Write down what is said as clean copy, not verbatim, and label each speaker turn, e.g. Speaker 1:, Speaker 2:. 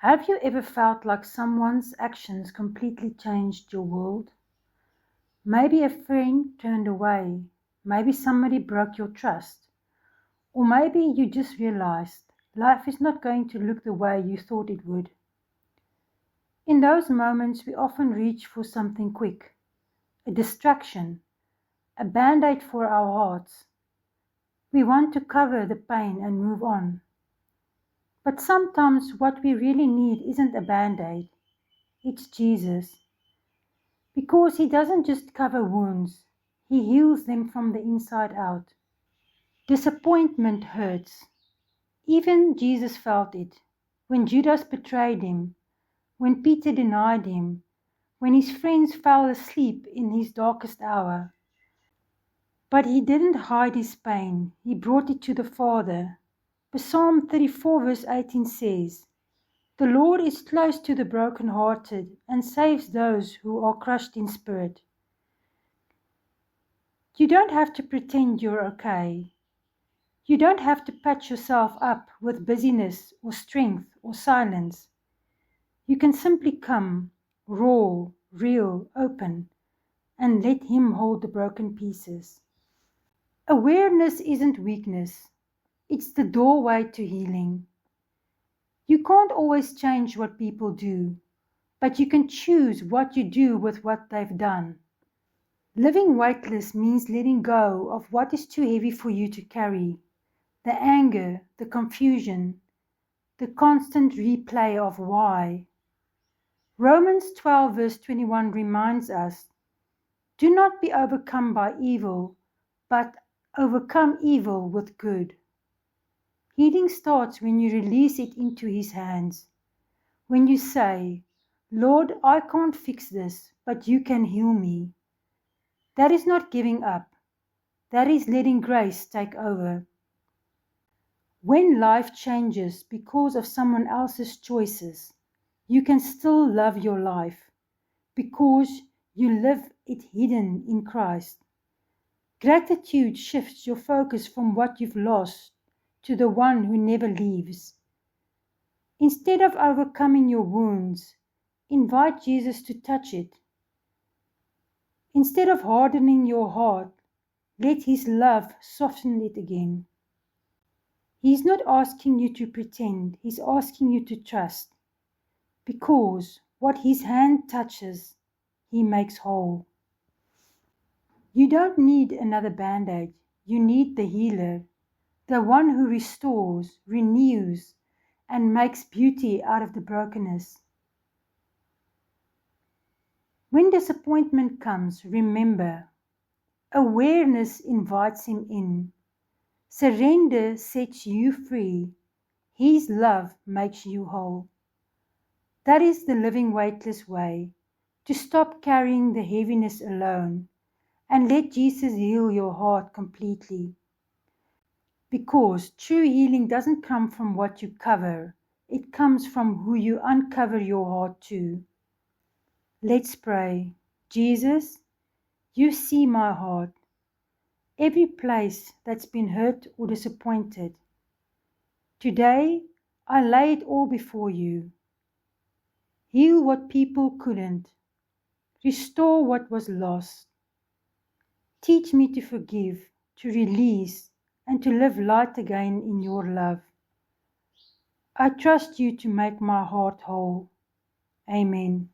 Speaker 1: Have you ever felt like someone's actions completely changed your world? Maybe a friend turned away, maybe somebody broke your trust, or maybe you just realized life is not going to look the way you thought it would. In those moments, we often reach for something quick, a distraction, a band-aid for our hearts. We want to cover the pain and move on. But sometimes what we really need isn't a band-aid, it's Jesus. Because He doesn't just cover wounds, He heals them from the inside out. Disappointment hurts. Even Jesus felt it. When Judas betrayed Him, when Peter denied Him, when His friends fell asleep in His darkest hour. But He didn't hide His pain, He brought it to the Father. Psalm 34 verse 18 says, "The Lord is close to the brokenhearted and saves those who are crushed in spirit." You don't have to pretend you're okay. You don't have to patch yourself up with busyness or strength or silence. You can simply come, raw, real, open, and let Him hold the broken pieces. Awareness isn't weakness. It's the doorway to healing. You can't always change what people do, but you can choose what you do with what they've done. Living weightless means letting go of what is too heavy for you to carry. The anger, the confusion, the constant replay of why. Romans 12 verse 21 reminds us, "Do not be overcome by evil, but overcome evil with good." Healing starts when you release it into His hands. When you say, "Lord, I can't fix this, but You can heal me." That is not giving up. That is letting grace take over. When life changes because of someone else's choices, you can still love your life because you live it hidden in Christ. Gratitude shifts your focus from what you've lost to the one who never leaves. Instead of overcoming your wounds, invite Jesus to touch it. Instead of hardening your heart, let His love soften it again. He's not asking you to pretend, He's asking you to trust. Because what His hand touches, He makes whole. You don't need another band-aid, you need the healer, the one who restores, renews, and makes beauty out of the brokenness. When disappointment comes, remember, awareness invites Him in. Surrender sets you free. His love makes you whole. That is the living weightless way, to stop carrying the heaviness alone and let Jesus heal your heart completely. Because true healing doesn't come from what you cover, it comes from who you uncover your heart to. Let's pray. Jesus, You see my heart, every place that's been hurt or disappointed. Today, I lay it all before You. Heal what people couldn't. Restore what was lost. Teach me to forgive, to release, and to live light again in Your love. I trust You to make my heart whole. Amen.